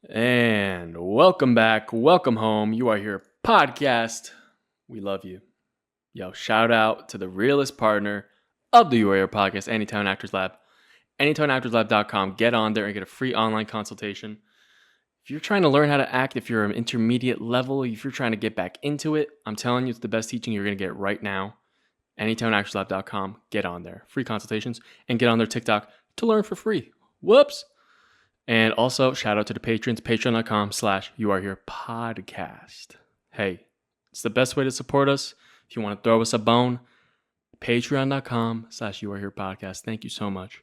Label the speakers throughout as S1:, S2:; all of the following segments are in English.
S1: And welcome back. Welcome home. You are here podcast. We love you. Yo, shout out to the realest partner of the You Are Here podcast, Anytown Actors Lab. AnytownActorsLab.com. Get on there and get a free online consultation. If you're trying to learn how to act, if you're an intermediate level, if you're trying to get back into it, I'm telling you, it's the best teaching you're going to get right now. AnytownActorsLab.com. Get on there. Free consultations. And get on their TikTok to learn for free. Whoops. And also, shout out to the patrons, patreon.com/youareherepodcast. Hey, it's the best way to support us. If you want to throw us a bone, patreon.com/youareherepodcast. Thank you so much.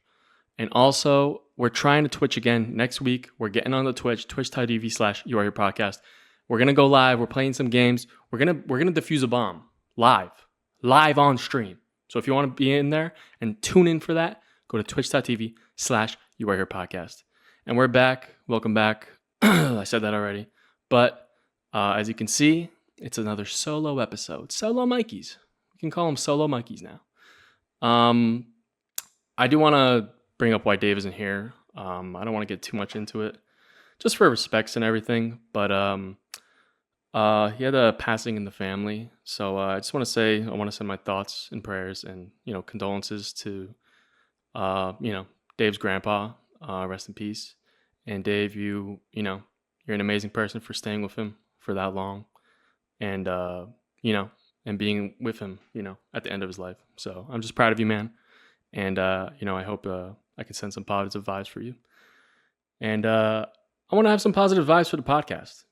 S1: And also, we're trying to Twitch again next week. We're getting on the twitch.tv/youareherepodcast. We're going to go live. We're playing some games. We're going to defuse a bomb live on stream. So if you want to be in there and tune in for that, go to twitch.tv/youareherepodcast. And we're back. Welcome back. I said that already. But as you can see, it's another solo episode. Solo Mikeys. We can call them Solo Mikeys now. I do want to bring up why Dave isn't here. I don't want to get too much into it, just for respects and everything. But he had a passing in the family. So I just want to say, I want to send my thoughts and prayers and, condolences to, Dave's grandpa. Rest in peace. And Dave, you're an amazing person for staying with him for that long, and and being with him, at the end of his life. So I'm just proud of you, man. And I hope I can send some positive vibes for you. And I want to have some positive vibes for the podcast.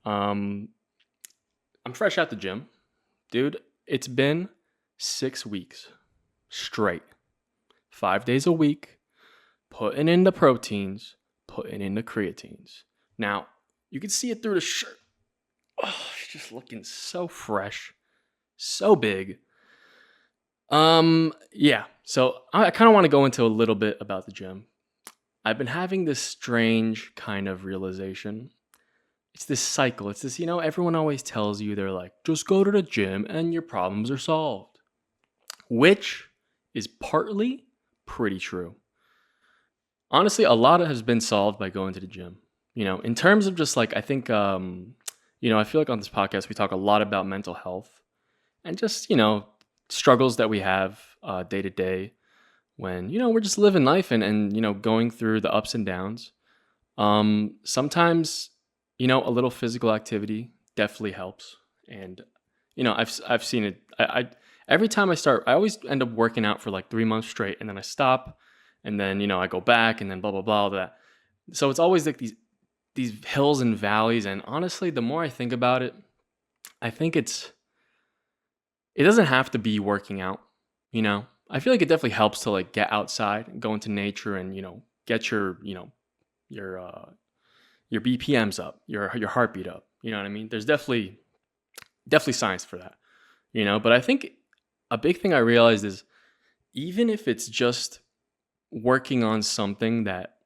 S1: I'm fresh out the gym, dude. It's been 6 weeks straight, 5 days a week. Putting in the proteins, putting in the creatines. Now, you can see it through the shirt. Oh, it's just looking so fresh, so big. Yeah. So I kind of want to go into a little bit about the gym. I've been having this strange kind of realization. It's this cycle. It's this, everyone always tells you, they're like, just go to the gym and your problems are solved. Which is partly pretty true. Honestly, a lot has been solved by going to the gym. In terms of just like, I think, I feel like on this podcast, we talk a lot about mental health and just, struggles that we have day to day when, we're just living life and going through the ups and downs. Sometimes, a little physical activity definitely helps. And, I've seen it. I every time I start, I always end up working out for like 3 months straight, and then I stop. And then, I go back and then blah, blah, blah, that. So it's always like these hills and valleys. And honestly, the more I think about it, I think it doesn't have to be working out, I feel like it definitely helps to like get outside and go into nature and, get your BPMs up, your heartbeat up. You know what I mean? There's definitely science for that, but I think a big thing I realized is even if it's just working on something that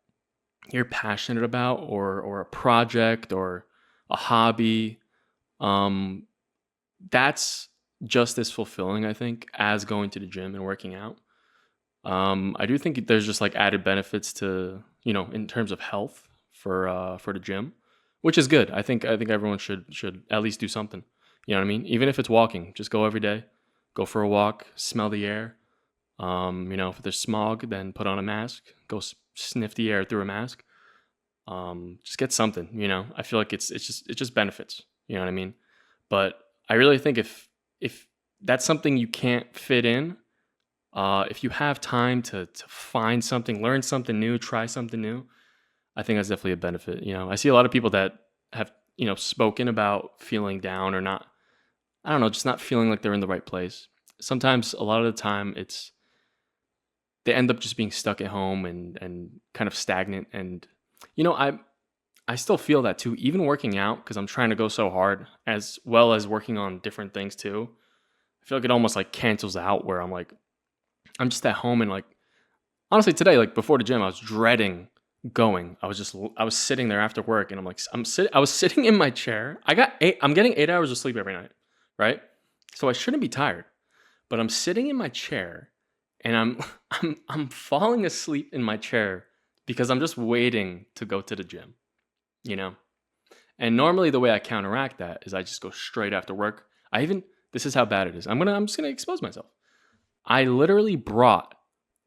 S1: you're passionate about or a project or a hobby, that's just as fulfilling, I think, as going to the gym and working out. I do think there's just like added benefits to, in terms of health for the gym, which is good. I think everyone should at least do something. You know what I mean? Even if it's walking, just go every day, go for a walk, smell the air. If there's smog, then put on a mask, go sniff the air through a mask. Just get something, I feel like it just benefits, you know what I mean? But I really think if that's something you can't fit in, if you have time to find something, learn something new, try something new, I think that's definitely a benefit. I see a lot of people that have, spoken about feeling down or not, I don't know, just not feeling like they're in the right place. Sometimes a lot of the time they end up just being stuck at home and kind of stagnant. And, I still feel that too, even working out, because I'm trying to go so hard as well as working on different things too. I feel like it almost like cancels out where I'm like, I'm just at home and like, honestly today, like before the gym, I was dreading going. I was sitting there after work and I'm like, I was sitting in my chair. I'm getting 8 hours of sleep every night, right? So I shouldn't be tired, but I'm sitting in my chair and I'm falling asleep in my chair because I'm just waiting to go to the gym. you know? And normally the way I counteract that is I just go straight after work. This is how bad it is. I'm just gonna expose myself. I literally brought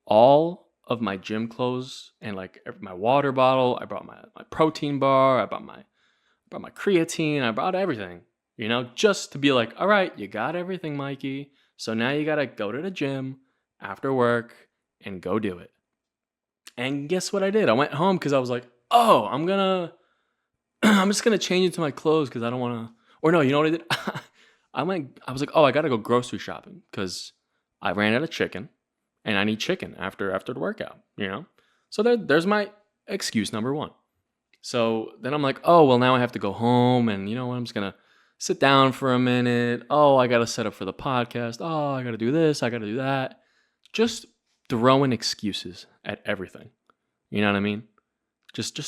S1: all of my gym clothes and like my water bottle. I brought my protein bar. Brought my creatine. I brought everything, just to be like, all right, you got everything, Mikey. So now you gotta go to the gym after work and go do it. And guess what I did? I went home because I was like, oh, I'm just gonna change into my clothes because I don't wanna. Or no, you know what I did? I was like, oh, I gotta go grocery shopping because I ran out of chicken and I need chicken after the workout. So there's my excuse number one. So then I'm like, oh, well, now I have to go home and you know what? I'm just going to sit down for a minute. Oh, I got to set up for the podcast. Oh, I got to do this. I got to do that. Just throwing excuses at everything. You know what I mean? Just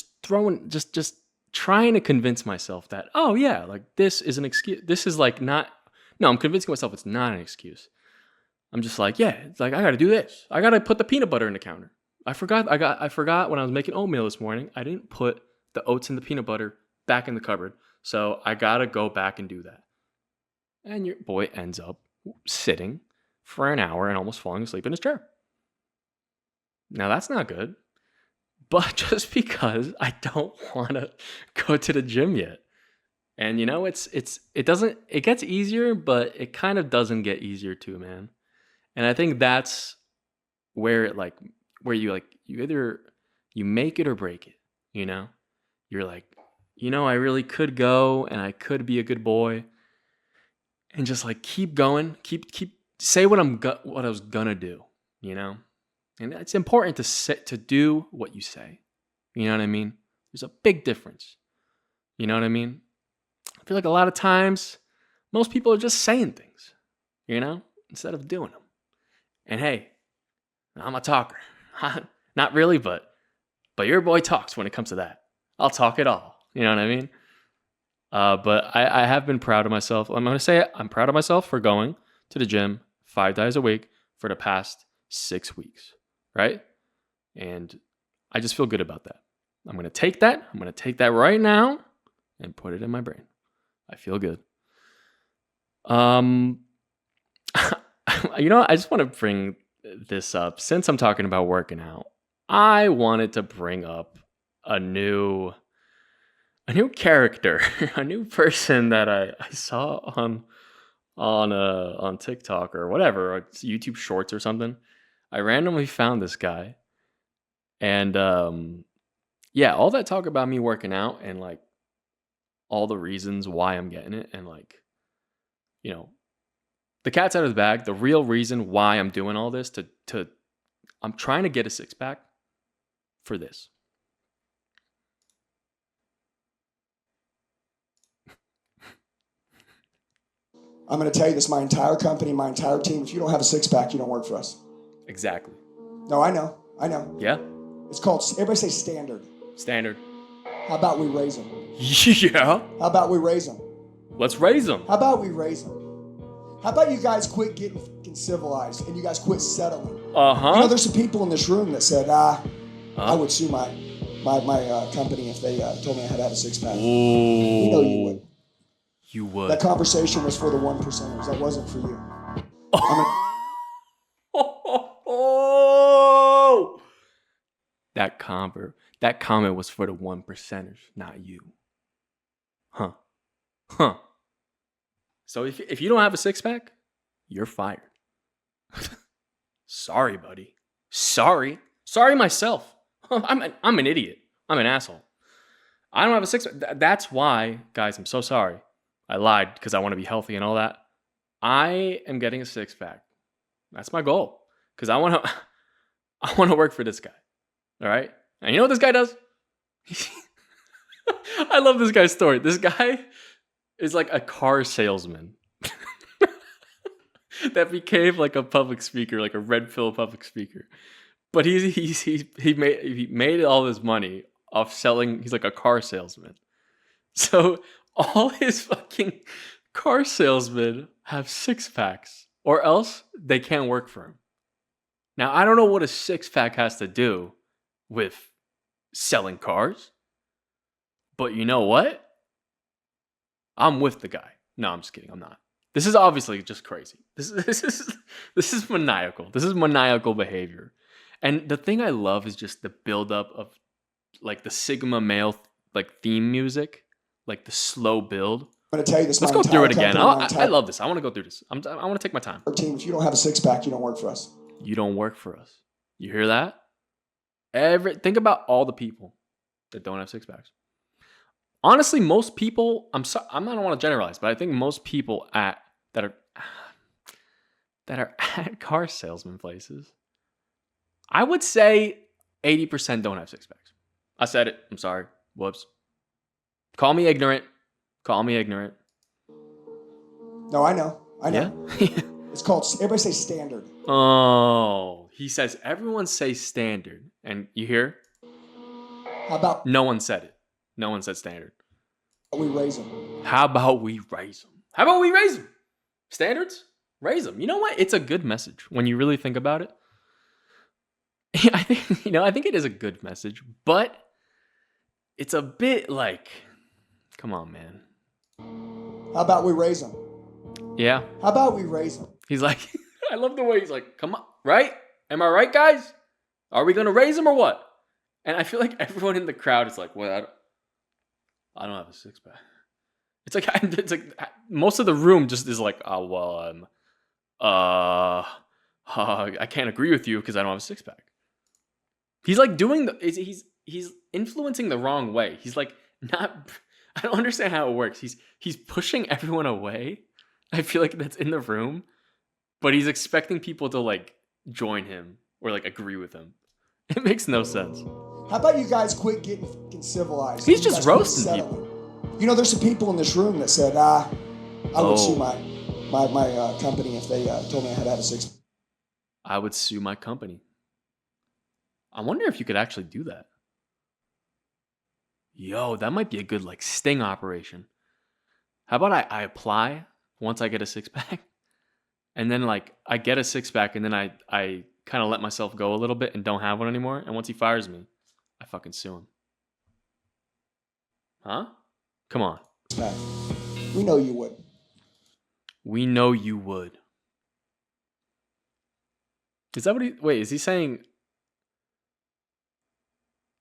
S1: trying to convince myself that, oh yeah, like this is an excuse. This is like not, no, I'm convincing myself it's not an excuse. I'm just like, yeah, it's like, I got to do this. I got to put the peanut butter in the counter. I forgot when I was making oatmeal this morning, I didn't put the oats and the peanut butter back in the cupboard. So I got to go back and do that. And your boy ends up sitting for an hour and almost falling asleep in his chair. Now that's not good. But just because I don't want to go to the gym yet. And it gets easier, but it kind of doesn't get easier too, man. And I think that's where you either you make it or break it, You're like, I really could go and I could be a good boy and just like keep going, keep say what I was gonna do, And it's important to do what you say. You know what I mean? There's a big difference. You know what I mean? I feel like a lot of times most people are just saying things, instead of doing them. And hey, I'm a talker. Not really, but your boy talks when it comes to that. I'll talk it all. You know what I mean? But I have been proud of myself. I'm going to say it. I'm proud of myself for going to the gym 5 days a week for the past 6 weeks, right? And I just feel good about that. I'm going to take that. I'm going to take that right now and put it in my brain. I feel good. I just want to bring this up. Since I'm talking about working out, I wanted to bring up a new character, a new person that I saw on TikTok or whatever, or YouTube Shorts or something. I randomly found this guy, and all that talk about me working out and like all the reasons why I'm getting it, and like, the cat's out of the bag. The real reason why I'm doing all this I'm trying to get a 6-pack for this.
S2: I'm going to tell you this, my entire company, my entire team, if you don't have a 6-pack, you don't work for us.
S1: Exactly.
S2: No, I know.
S1: Yeah?
S2: It's called, everybody say standard.
S1: Standard.
S2: How about we raise them?
S1: Yeah.
S2: How about we raise them?
S1: Let's raise them.
S2: How about we raise them? How about you guys quit getting fucking civilized and you guys quit settling?
S1: Uh-huh.
S2: There's some people in this room that said, I would sue my company if they told me I had to have a 6-pack.
S1: Ooh.
S2: You know you would.
S1: You would.
S2: That conversation was for the 1%ers. That wasn't for you.
S1: That comment was for the 1%ers, not you. Huh. So if you don't have a 6-pack, you're fired. Sorry, buddy. Sorry myself. I'm an idiot. I'm an asshole. I don't have a 6-pack. That's why, guys, I'm so sorry. I lied because I want to be healthy and all that. I am getting a 6-pack. That's my goal. Because I want to work for this guy. All right? And you know what this guy does? I love this guy's story. This guy is like a car salesman that became like a public speaker, like a red pill public speaker. But he made all his money off selling. He's like a car salesman. So all his fucking car salesmen have 6-packs, or else they can't work for him. Now I don't know what a 6-pack has to do with selling cars, But you know what? I'm with the guy. No, I'm just kidding. I'm not. This is obviously just crazy. This is maniacal. This is maniacal behavior. And the thing I love is just the buildup of like the Sigma male like theme music, like the slow build.
S2: I'm going to tell you this.
S1: Let's go through it again. I love this. I want to go through this. I want to take my time.
S2: Team, if you don't have a six-pack, you don't work for us.
S1: You don't work for us. You hear that? Think about all the people that don't have six packs. Honestly, most people, I don't want to generalize, but I think most people that are at car salesman places, I would say 80% don't have six packs. I said it. I'm sorry. Whoops. Call me ignorant. Call me ignorant.
S2: No, I know.
S1: Yeah?
S2: It's called, everybody say standard.
S1: Oh, he says everyone say standard. And you hear?
S2: How about?
S1: No one said it. No one said standard.
S2: We raise them.
S1: How about we raise them? How about we raise them? Standards? Raise them. You know what? It's a good message when you really think about it. I think it is a good message, but it's a bit like, come on, man.
S2: How about we raise them?
S1: Yeah.
S2: How about we raise them?
S1: He's like, I love the way he's like, come on, right? Am I right, guys? Are we going to raise them or what? And I feel like everyone in the crowd is like, well, I don't have a six pack. It's like most of the room just is like, oh, well, I can't agree with you because I don't have a six pack. He's like he's influencing the wrong way. He's like not. I don't understand how it works. He's pushing everyone away. I feel like that's in the room, but he's expecting people to like join him or like agree with him. It makes no sense.
S2: How about you guys quit getting fucking civilized?
S1: He's just roasting people.
S2: You know, there's some people in this room that said, I would sue my company if they told me I had to have a six.
S1: I would sue my company. I wonder if you could actually do that. Yo, that might be a good like sting operation. How about I apply once I get a six pack, and then like I get a six pack, and then I kind of let myself go a little bit and don't have one anymore. And once he fires me, I fucking sue him. Huh? Come on.
S2: We know you would.
S1: We know you would. Is that what is he saying?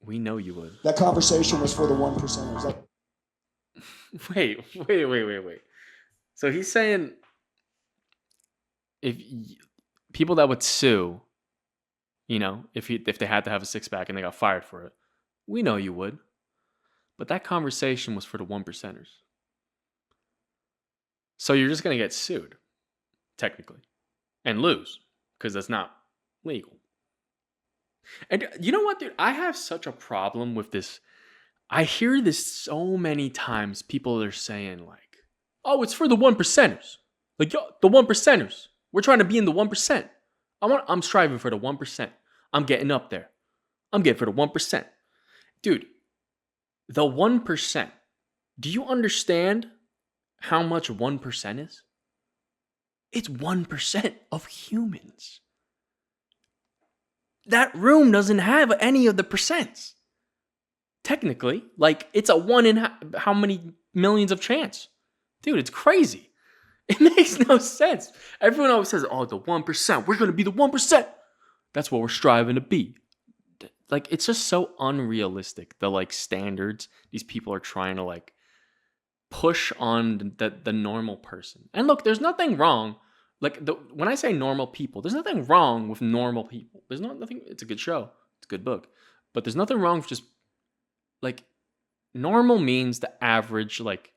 S1: We know you would.
S2: That conversation was for the 1%ers.
S1: Wait. So he's saying people that would sue, you know, if they had to have a six pack and they got fired for it, we know you would. But that conversation was for the 1%ers. So you're just going to get sued, technically, and lose because that's not legal. And you know what, dude? I have such a problem with this. I hear this so many times. People are saying like, oh, it's for the 1%ers. Like, yo, the 1%ers. We're trying to be in the 1%. I'm striving for the 1%. I'm getting up there. I'm getting for the 1%. Dude, the 1%. Do you understand how much 1% is? It's 1% of humans. That room doesn't have any of the percents. Technically, like it's a 1 in how many millions of chance. Dude, it's crazy. It makes no sense. Everyone always says, oh, the 1%. We're going to be the 1%. That's what we're striving to be. Like, it's just so unrealistic, the like standards these people are trying to like push on the normal person. And look, there's nothing wrong. Like, when I say normal people, there's nothing wrong with normal people. There's nothing. It's a good show. It's a good book. But there's nothing wrong with just, like, normal means the average, like,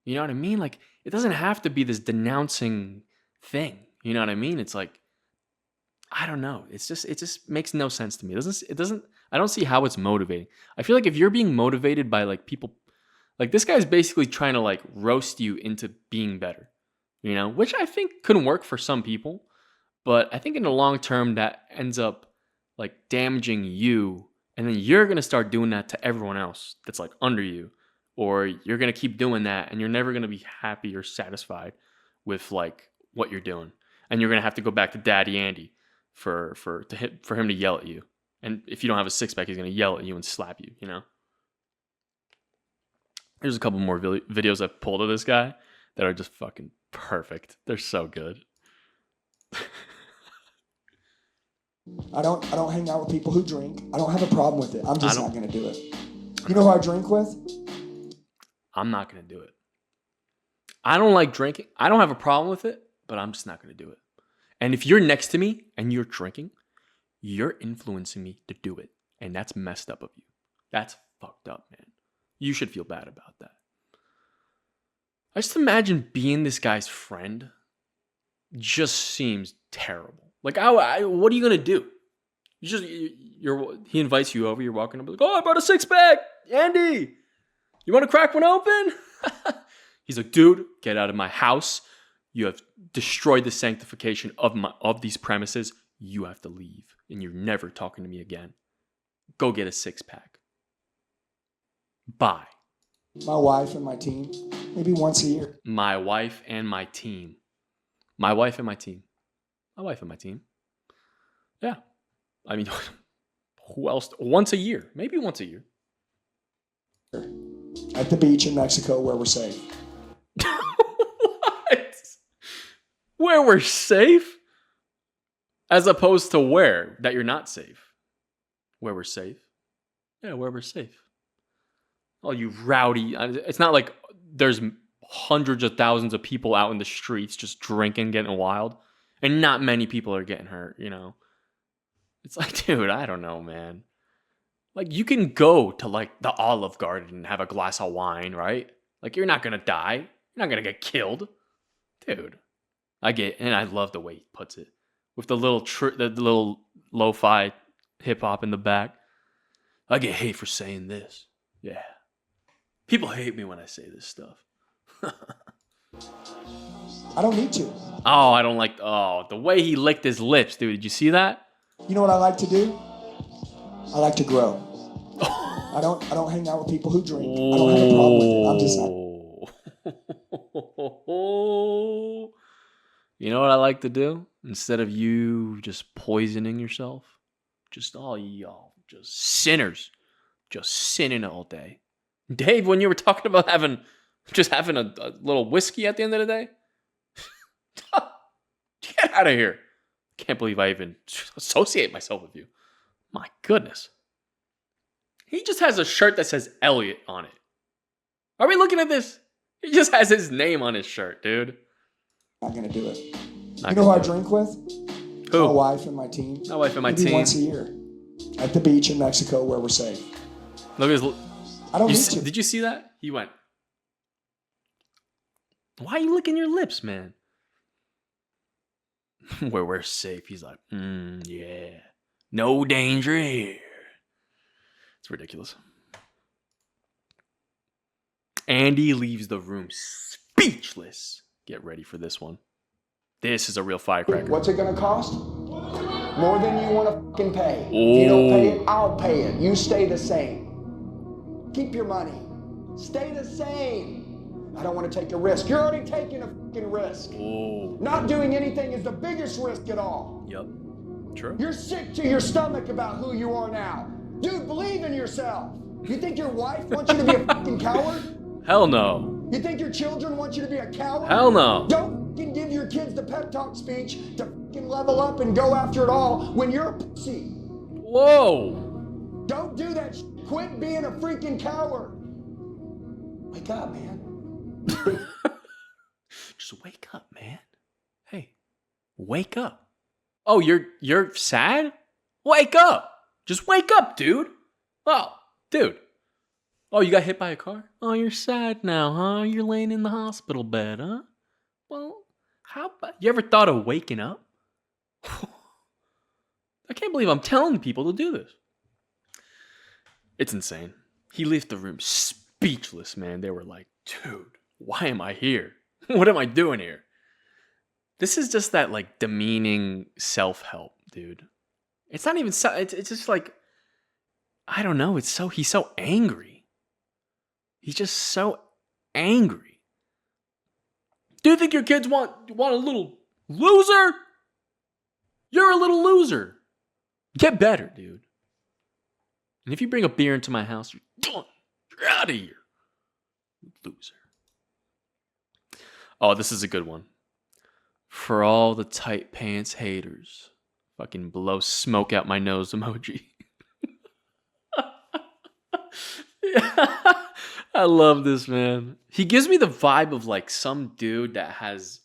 S1: you know what I mean? Like, it doesn't have to be this denouncing thing. You know what I mean? It's like, I don't know. It just makes no sense to me. It doesn't, I don't see how it's motivating. I feel like if you're being motivated by, like, people, like, this guy's basically trying to, like, roast you into being better. You know, which I think could work for some people, but I think in the long term that ends up like damaging you, and then you're going to start doing that to everyone else that's like under you, or you're going to keep doing that and you're never going to be happy or satisfied with like what you're doing. And you're going to have to go back to Daddy Andy for him to yell at you. And if you don't have a six pack, he's going to yell at you and slap you, you know? Here's a couple more videos I've pulled of this guy that are just fucking perfect. They're so good.
S2: I don't hang out with people who drink. I don't have a problem with it. I'm just not going to do it. You know who I drink with?
S1: I'm not going to do it. I don't like drinking. I don't have a problem with it, but I'm just not going to do it. And if you're next to me and you're drinking, you're influencing me to do it. And that's messed up of you. That's fucked up, man. You should feel bad about that. I just imagine being this guy's friend just seems terrible. Like, what are you going to do? He invites you over, you're walking up, like, oh, I brought a 6-pack. Andy, you want to crack one open? He's like, dude, get out of my house. You have destroyed the sanctification of these premises. You have to leave, and you're never talking to me again. Go get a 6-pack. Bye.
S2: My wife and my team, maybe once a year.
S1: My wife and my team. My wife and my team. My wife and my team. Yeah. I mean, who else? Once a year. Maybe once a year.
S2: At the beach in Mexico where we're safe.
S1: What? Where we're safe? As opposed to where? That you're not safe. Where we're safe? Yeah, where we're safe. Oh, you rowdy. It's not like there's hundreds of thousands of people out in the streets just drinking, getting wild. And not many people are getting hurt, you know. It's like, dude, I don't know, man. Like, you can go to, like, the Olive Garden and have a glass of wine, right? Like, you're not going to die. You're not going to get killed. Dude. And I love the way he puts it. With the little lo-fi hip-hop in the back. I get hate for saying this. Yeah. People hate me when I say this stuff.
S2: I don't need to.
S1: Oh, I don't like... Oh, the way he licked his lips, dude. Did you see that?
S2: You know what I like to do? I like to grow. I don't hang out with people who drink. I don't have a problem with it. I'm just not.
S1: You know what I like to do? Instead of you just poisoning yourself, just all y'all, just sinners, just sinning all day. Dave, when you were talking about having a little whiskey at the end of the day, get out of here. Can't believe I even associate myself with you. My goodness. He just has a shirt that says Elliot on it. Are we looking at this? He just has his name on his shirt, dude.
S2: Not gonna do it. You know who I drink with?
S1: Who?
S2: My wife and my team.
S1: My wife and my
S2: maybe
S1: team.
S2: Once a year. At the beach in Mexico where we're safe.
S1: Look at his...
S2: I don't need to.
S1: Did you see that? He went... Why are you licking your lips, man? Where we're safe. He's like, yeah. No danger here. It's ridiculous. Andy leaves the room speechless. Get ready for this one. This is a real firecracker.
S2: What's it gonna cost? More than you want to fucking pay.
S1: Oh.
S2: If you don't pay it, I'll pay it. You stay the same. Keep your money. Stay the same. I don't want to take a risk. You're already taking a fucking risk.
S1: Oh.
S2: Not doing anything is the biggest risk at all.
S1: Yep. True.
S2: You're sick to your stomach about who you are now. Dude, believe in yourself. You think your wife wants you to be a fucking coward?
S1: Hell no.
S2: You think your children want you to be a coward?
S1: Hell no.
S2: Don't fucking give your kids the pep talk speech to fucking level up and go after it all when you're a pussy.
S1: Whoa.
S2: Don't do that. Quit being a freaking coward. Wake up, man.
S1: Just wake up, man. Hey, wake up. Oh, you're sad? Wake up. Just wake up, dude. Oh, dude. Oh, you got hit by a car? Oh, you're sad now, huh? You're laying in the hospital bed, huh? Well, how about... You ever thought of waking up? I can't believe I'm telling people to do this. It's insane. He left the room speechless, man. They were like, dude, why am I here? What am I doing here? This is just that, like, demeaning self-help, dude. It's not even... It's just like... I don't know. He's so angry. He's just so angry. Do you think your kids want a little loser? You're a little loser. Get better, dude. And if you bring a beer into my house, you're out of here. Loser. Oh, this is a good one. For all the tight pants haters, fucking blow smoke out my nose emoji. I love this, man. He gives me the vibe of like some dude that has,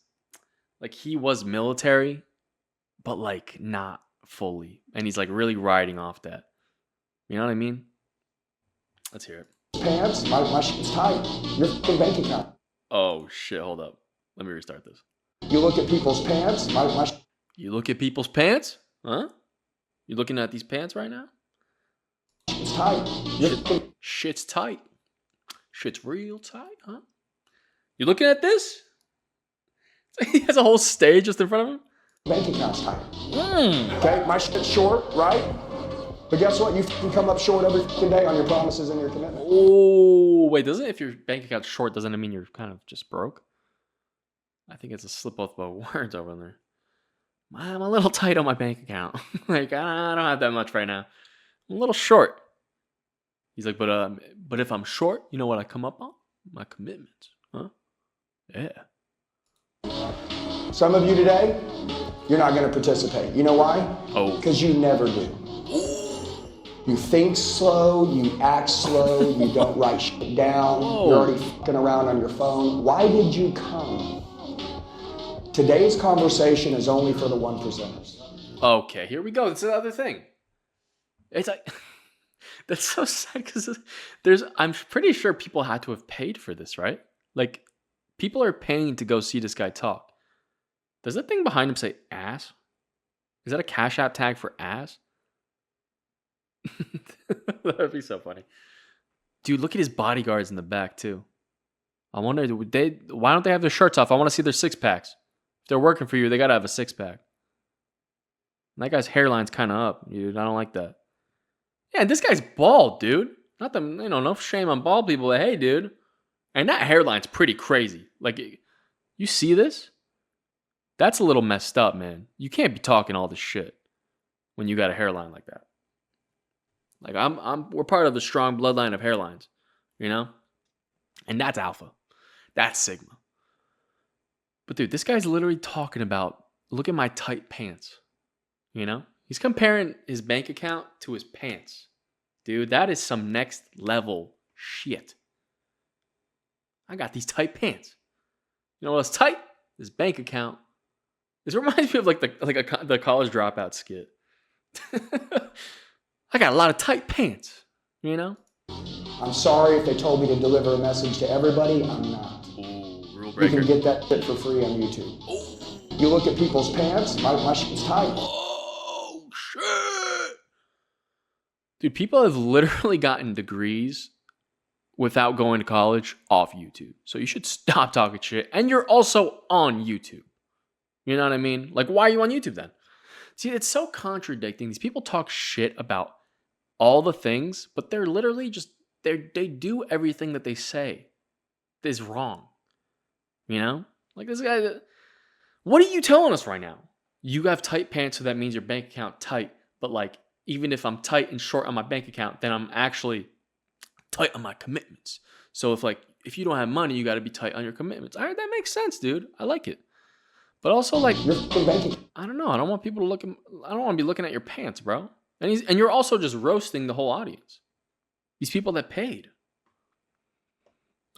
S1: like, he was military, but like not fully. And he's like really riding off that. You know what I mean? Let's hear it.
S2: Pants, my shit's tight. Your fucking bank account.
S1: Oh shit, hold up. Let me restart this.
S2: You look at people's pants,
S1: You look at people's pants? Huh? You looking at these pants right now?
S2: shit's tight.
S1: Shit's tight. Shit's real tight, huh? You looking at this? He has a whole stage just in front of him.
S2: Bank account's tight. Okay, my shit's short, right? But guess what? You fucking come up short every fucking day on your promises and your commitment.
S1: Oh, wait, doesn't if your bank account's short, doesn't it mean you're kind of just broke? I think it's a slip of words over there. I'm a little tight on my bank account. Like, I don't have that much right now. I'm a little short. He's like, but if I'm short, you know what I come up on? My commitments, huh? Yeah.
S2: Some of you today, you're not going to participate. You know why?
S1: Oh.
S2: Because you never do. You think slow, you act slow, you don't write shit down, you're already fucking around on your phone. Why did you come? Today's conversation is only for the 1%ers.
S1: Okay, here we go. This is the other thing. It's like, that's so sad because I'm pretty sure people had to have paid for this, right? Like, people are paying to go see this guy talk. Does that thing behind him say ass? Is that a Cash App tag for ass? That'd be so funny. Dude, look at his bodyguards in the back, too. I wonder, why don't they have their shirts off? I want to see their six packs. If they're working for you, they got to have a six pack. That guy's hairline's kind of up, dude. I don't like that. Yeah, and this guy's bald, dude. Not that, no shame on bald people, but hey, dude. And that hairline's pretty crazy. Like, you see this? That's a little messed up, man. You can't be talking all this shit when you got a hairline like that. Like, we're part of the strong bloodline of hairlines, you know? And that's alpha. That's sigma. But dude, this guy's literally talking about, look at my tight pants, you know? He's comparing his bank account to his pants. Dude, that is some next level shit. I got these tight pants. You know what's tight? This bank account. This reminds me of like the college dropout skit. I got a lot of tight pants, you know?
S2: I'm sorry if they told me to deliver a message to everybody. I'm not.
S1: Ooh, rule
S2: You
S1: breaker.
S2: can get that shit for free on YouTube.
S1: Ooh.
S2: You look at people's pants, my shit's tight.
S1: Oh, shit. Dude, people have literally gotten degrees without going to college off YouTube. So you should stop talking shit. And you're also on YouTube. You know what I mean? Like, why are you on YouTube then? See, it's so contradicting. These people talk shit about all the things, but they're literally just, they do everything that they say is wrong. You know? Like this guy, what are you telling us right now? You have tight pants, so that means your bank account tight. But like, even if I'm tight and short on my bank account, then I'm actually tight on my commitments. So if you don't have money, you got to be tight on your commitments. All right, that makes sense, dude. I like it. But also, like, I don't know. I don't want people to look at, I don't want to be looking at your pants, bro. And you're also just roasting the whole audience. These people that paid.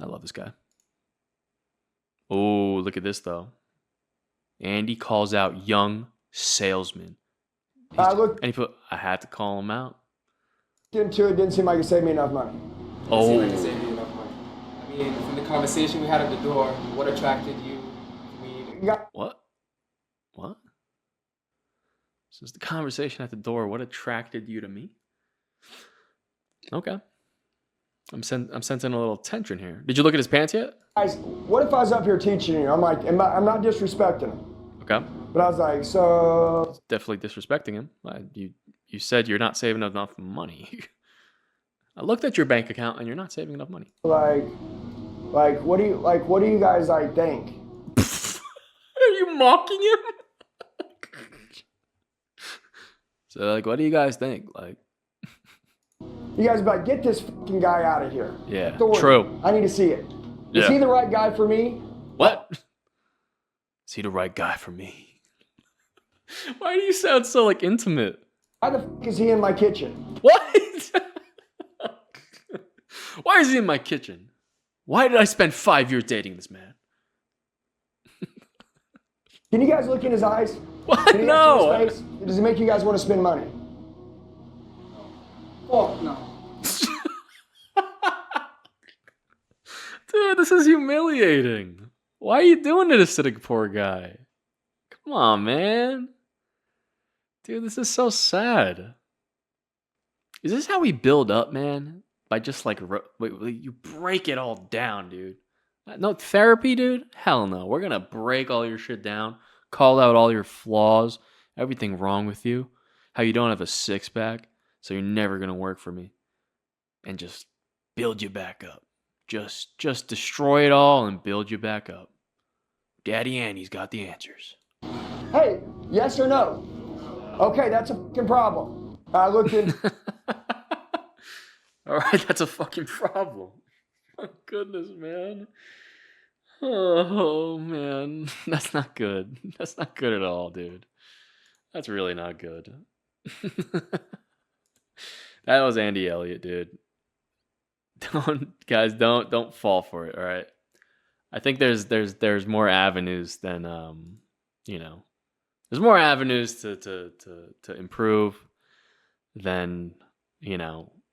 S1: I love this guy. Oh, look at this, though. Andy calls out young salesman. And he put, I had to call him out.
S2: Into it, didn't seem like it saved me enough money.
S3: It seemed like it saved you enough money. I mean, from the conversation we had at the door, what attracted you?
S1: What? Since the conversation at the door, what attracted you to me? Okay. I'm sensing a little tension here. Did you look at his pants yet?
S2: Guys, what if I was up here teaching you? I'm like, I'm not disrespecting him.
S1: Okay.
S2: But I was like, so...
S1: Definitely disrespecting him. You said you're not saving enough money. I looked at your bank account and you're not saving enough money.
S2: Like, what do you guys think?
S1: Are you mocking him? So, like, what do you guys think? Like,
S2: you guys be like, get this fucking guy out of here.
S1: Yeah,
S2: Authority.
S1: true.
S2: I need to see it. Is he the right guy for me?
S1: What? Is he the right guy for me? Why do you sound so like intimate?
S2: Why the f is he in my kitchen?
S1: What? Why is he in my kitchen? Why did I spend 5 years dating this man?
S2: Can you guys look in his eyes?
S1: What?
S2: Can you guys
S1: No.
S2: see his face? Does it make you guys want to spend money?
S3: Oh, no.
S1: Dude, this is humiliating. Why are you doing this to the poor guy? Come on, man. Dude, this is so sad. Is this how we build up, man? By just like, you break it all down, dude. No therapy, dude? Hell no. We're gonna break all your shit down, call out all your flaws, everything wrong with you, how you don't have a six pack, so you're never gonna work for me, and just build you back up. Just destroy it all and build you back up. Daddy Andy's got the answers.
S2: Hey, yes or no? Okay, that's a fucking problem. I looked in.
S1: All right, that's a fucking problem. My goodness, man. Oh, man. That's not good. That's not good at all, dude. That's really not good. That was Andy Elliot, dude. Don't fall for it, all right? I think there's more avenues than there's more avenues to improve than,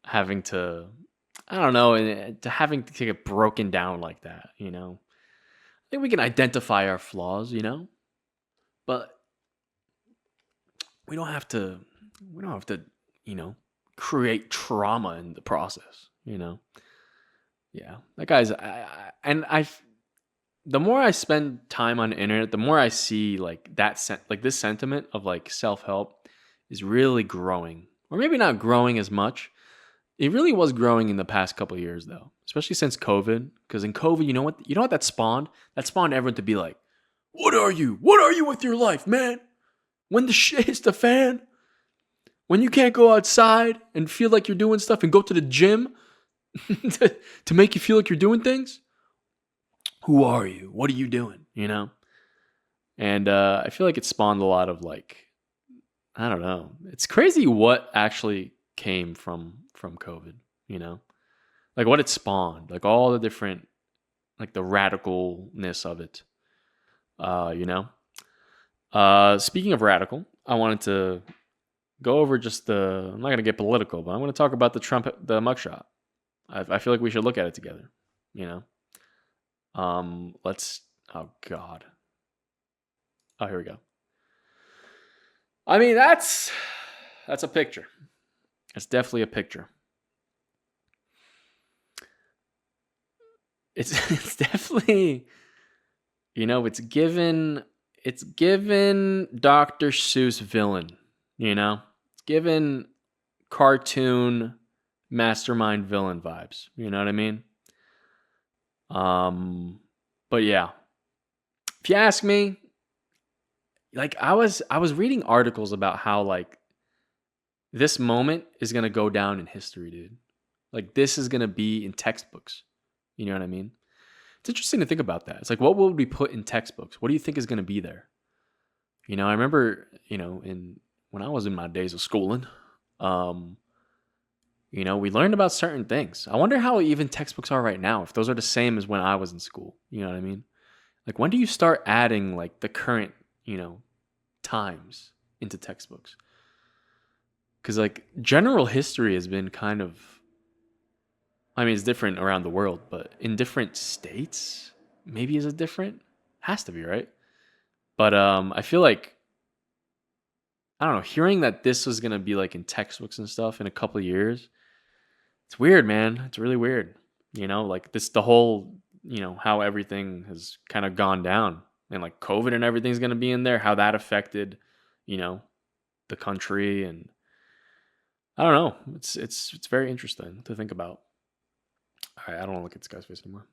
S1: having to, I don't know, to having to get broken down like that, I think we can identify our flaws, but we don't have to, create trauma in the process, Yeah, that guy's, the more I spend time on the internet, the more I see like this sentiment of like self-help is really growing, or maybe not growing as much. It really was growing in the past couple of years, though, especially since COVID. Because in COVID, you know what that spawned? That spawned everyone to be like, "What are you? What are you with your life, man? When the shit hits the fan, when you can't go outside and feel like you're doing stuff and go to the gym to make you feel like you're doing things, who are you? What are you doing? And I feel like it spawned a lot of like, I don't know. It's crazy what actually came from COVID, like what it spawned, like all the different, like the radicalness of it, Speaking of radical, I wanted to go over I'm not going to get political, but I'm going to talk about the mugshot. I feel like we should look at it together, oh God. Oh, here we go. I mean, that's a picture. It's definitely a picture. It's definitely, it's given Dr. Seuss villain, it's given cartoon mastermind villain vibes. You know what I mean? But yeah, if you ask me, like I was reading articles about how like this moment is going to go down in history, dude. Like this is going to be in textbooks. You know what I mean? It's interesting to think about that. It's like, what will we put in textbooks? What do you think is going to be there? I remember, when I was in my days of schooling, we learned about certain things. I wonder how even textbooks are right now, if those are the same as when I was in school. You know what I mean? Like, when do you start adding like the current, times into textbooks? Because like general history has been kind of, it's different around the world, but in different states, maybe is it different? Has to be, right? But I feel like, I don't know, hearing that this was going to be like in textbooks and stuff in a couple of years, it's weird, man. It's really weird. Like the whole, how everything has kind of gone down, and like COVID and everything's going to be in there, how that affected, the country. And I don't know. It's very interesting to think about. All right, I don't want to look at this guy's face anymore.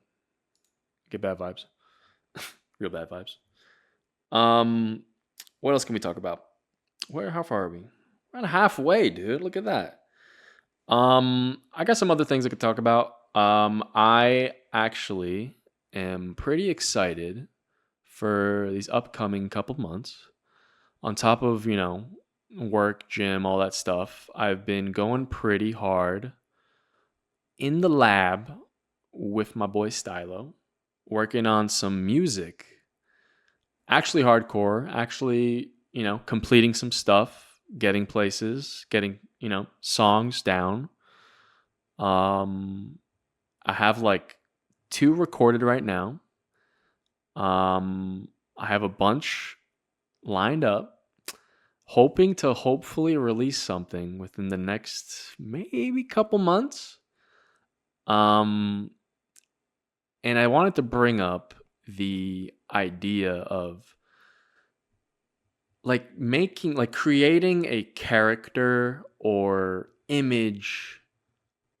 S1: Get bad vibes. Real bad vibes. What else can we talk about? How far are we? We're around halfway, dude. Look at that. I got some other things I could talk about. I actually am pretty excited for these upcoming couple months. On top of, work, gym, all that stuff, I've been going pretty hard in the lab with my boy Stylo, working on some music. Actually hardcore, actually, completing some stuff, getting places, getting, songs down. Um I have like two recorded right now. I have a bunch lined up, hoping to hopefully release something within the next maybe couple months. Um, and I wanted to bring up the idea of creating a character or image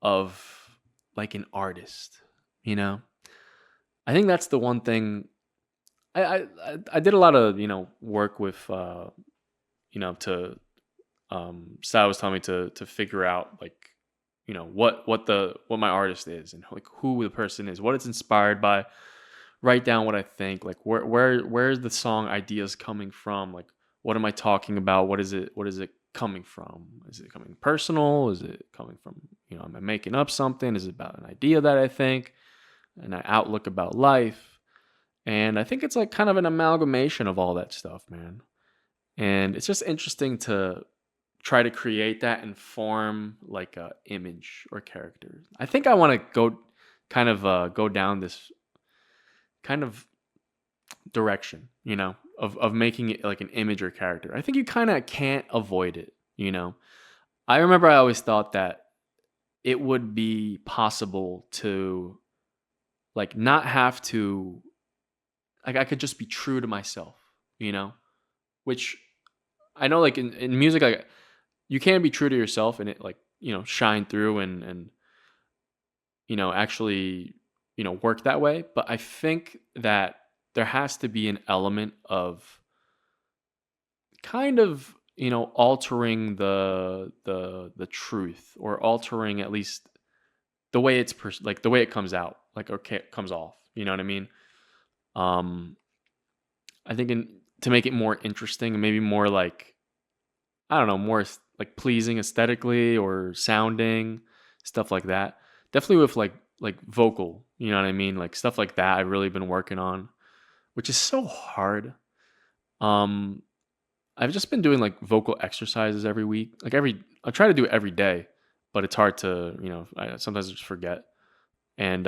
S1: of like an artist, you know? I think that's the one thing I did a lot of, work with to Sal was telling me to figure out like, what my artist is and like who the person is, what it's inspired by, write down what I think, like where's the song ideas coming from, like what am I talking about, what is it coming from, is it coming personal, is it coming from, am I making up something, is it about an idea that I think, an outlook about life. And I think it's like kind of an amalgamation of all that stuff, man. And it's just interesting to try to create that and form like a image or character. I think I want to go down this kind of direction, of making it like an image or character. I think you kind of can't avoid it. I remember I always thought that it would be possible to like not have to, like I could just be true to myself, which I know like in music, like you can be true to yourself and it like, shine through and actually, work that way. But I think that there has to be an element of kind of, altering the truth, or altering at least the way like the way it comes out, like okay, it comes off. You know what I mean? Um, I think to make it more interesting and maybe more like, I don't know, more like pleasing aesthetically or sounding, stuff like that. Definitely with like vocal, you know what I mean? Like stuff like that I've really been working on, which is so hard. Um I've just been doing like vocal exercises every week. I try to do it every day, but it's hard to, sometimes I just forget. And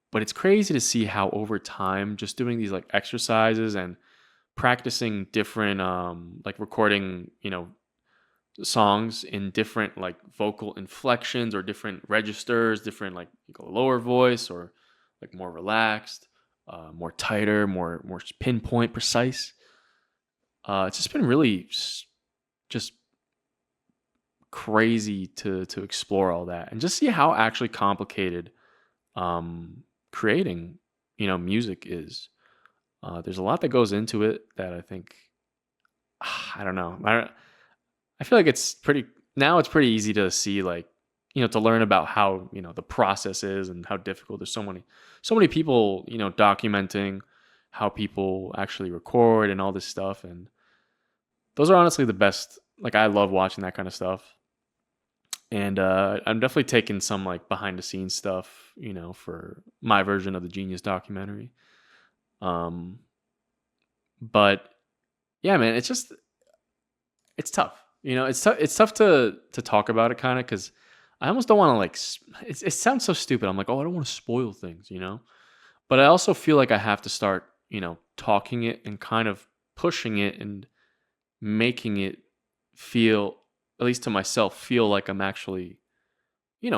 S1: but it's crazy to see how over time just doing these like exercises and practicing different like recording, songs in different like vocal inflections or different registers, different like you go lower voice or like more relaxed, more tighter, more pinpoint, precise. It's just been really just crazy to explore all that and just see how actually complicated creating music is. There's a lot that goes into it that I think I don't know. I feel like it's pretty easy to see like, to learn about how, the process is and how difficult. There's so many people, documenting how people actually record and all this stuff. And those are honestly the best. Like I love watching that kind of stuff. And I'm definitely taking some like behind the scenes stuff, for my version of the Genius documentary. Um, but yeah, man, it's tough. It's tough to talk about it kind of because I almost don't want to like. It sounds so stupid. I'm like, oh, I don't want to spoil things. But I also feel like I have to start, talking it and kind of pushing it and making it feel, at least to myself, feel like I'm actually,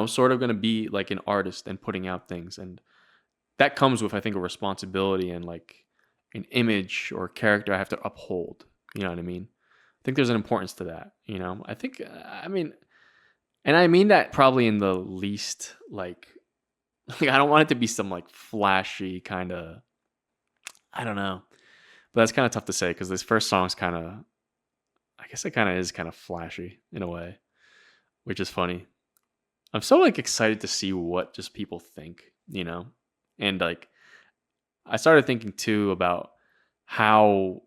S1: sort of going to be like an artist and putting out things. And that comes with, I think, a responsibility and like an image or character I have to uphold. You know what I mean? I think there's an importance to that. I think, I mean, and I mean that probably in the least like I don't want it to be some like flashy kind of, I don't know. But that's kind of tough to say because this first song's kind of, I guess it kind of is kind of flashy in a way, which is funny. I'm so like excited to see what just people think. And like I started thinking too about how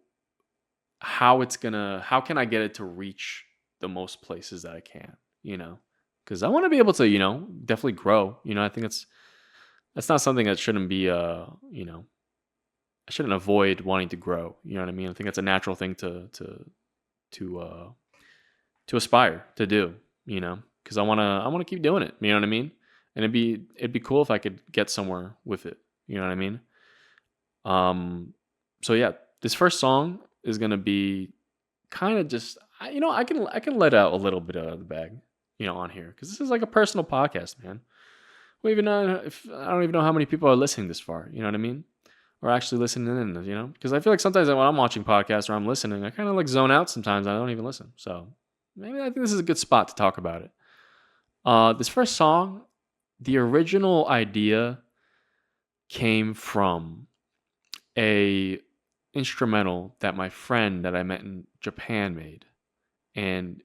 S1: how can I get it to reach the most places that I can, you know? Because I want to be able to, definitely grow. I think that's not something that shouldn't be I shouldn't avoid wanting to grow. You know what I mean? I think that's a natural thing to uh to aspire to do, because I want to keep doing it. You know what I mean? And it'd be cool if I could get somewhere with it. You know what I mean? So yeah, this first song is gonna be kind of just I can let out a little bit out of the bag, on here because this is like a personal podcast, man. We even know if I don't even know how many people are listening this far. You know what I mean? Or actually listening in, because I feel like sometimes when I'm watching podcasts or I'm listening, I kind of like zone out sometimes. I don't even listen. So maybe I think this is a good spot to talk about it. This first song, the original idea came from a instrumental that my friend that I met in Japan made, and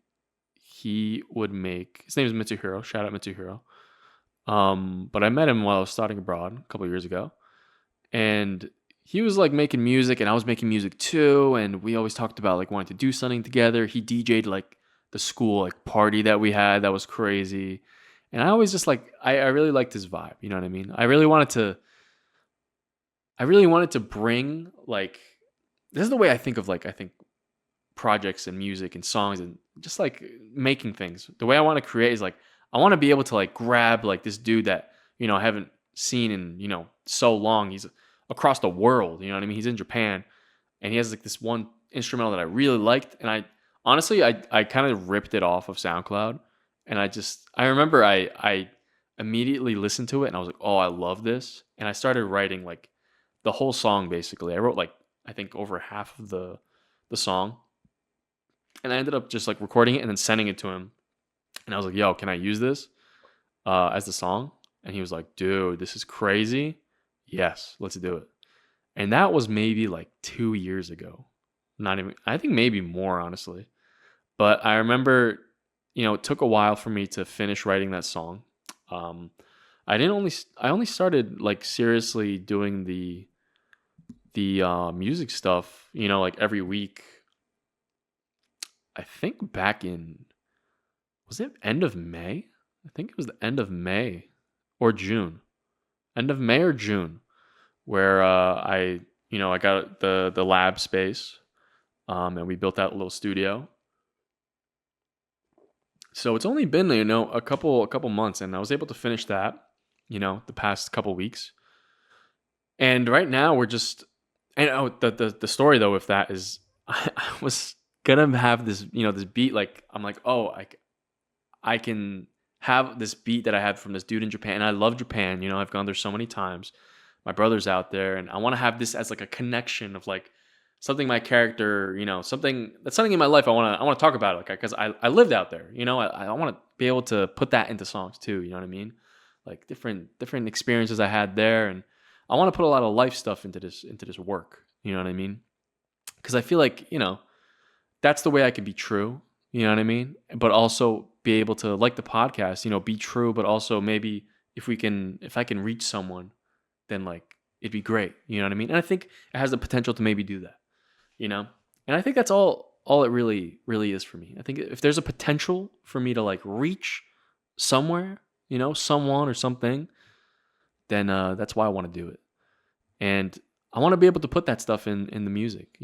S1: he would make. His name is Mitsuhiro. Shout out Mitsuhiro. But I met him while I was studying abroad a couple of years ago, and he was like making music, and I was making music too, and we always talked about like wanting to do something together. He DJ'd like the school like party that we had that was crazy, and I always just like I really liked his vibe. You know what I mean? I really wanted to bring like this is the way I think of like I think projects and music and songs and just like making things. The way I want to create is like I want to be able to like grab like this dude that I haven't seen in so long. He's across the world. You know what I mean? He's in Japan, and he has like this one instrumental that I really liked, and I honestly I kind of ripped it off of SoundCloud, and I remember I immediately listened to it and I was like, oh, I love this, and I started writing like the whole song basically. I wrote like I think over half of the song, and I ended up just like recording it and then sending it to him, and I was like, yo, can I use this as the song? And he was like, dude, this is crazy. Yes, let's do it. And that was maybe like 2 years ago. Not even, I think maybe more, honestly. But I remember, it took a while for me to finish writing that song. I only started like seriously doing the music stuff, like every week. I think back in, was it end of May? I think it was the end of May or June. End of May or June, where I got the lab space, and we built out a little studio. So it's only been a couple months, and I was able to finish that the past couple weeks. And right now we're just, and the story though with that is I was gonna have this this beat, like I'm like, oh, I can have this beat that I had from this dude in Japan. And I love Japan. I've gone there so many times. My brother's out there, and I want to have this as like a connection of like something my character, something in my life. I want to talk about it, like because I lived out there. I want to be able to put that into songs too. You know what I mean? Like different experiences I had there, and I want to put a lot of life stuff into this work. You know what I mean? Because I feel like that's the way I can be true. You know what I mean? But also be able to, like the podcast, be true, but also maybe if I can reach someone, then like it'd be great. You know what I mean? And I think it has the potential to maybe do that, And I think that's all it really, really is for me. I think if there's a potential for me to like reach somewhere, someone or something, then that's why I want to do it. And I want to be able to put that stuff in the music,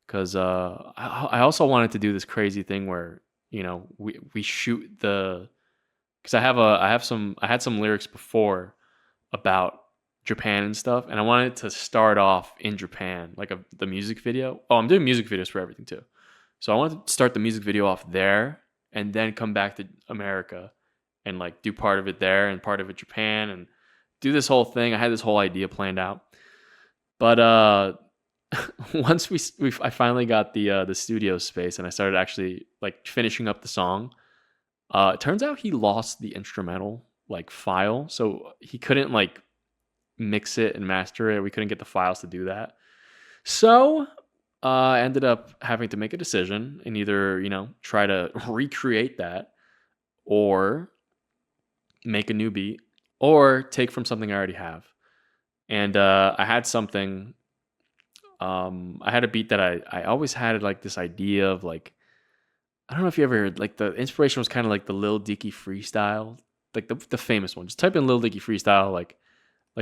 S1: because I also wanted to do this crazy thing where we shoot because I had some lyrics before about Japan and stuff, and I wanted to start off in Japan, like the music video. Oh, I'm doing music videos for everything too, so I wanted to start the music video off there and then come back to America and like do part of it there and part of it Japan and do this whole thing. I had this whole idea planned out, but once I finally got the studio space and I started actually like finishing up the song, it turns out he lost the instrumental like file, so he couldn't like mix it and master it. We couldn't get the files to do that, so I ended up having to make a decision and either try to recreate that or make a new beat or take from something I already have. And I had something. I had a beat that I always had like this idea of like, I don't know if you ever heard, like the inspiration was kind of like the Lil Dicky freestyle, like the famous one. Just type in Lil Dicky freestyle, like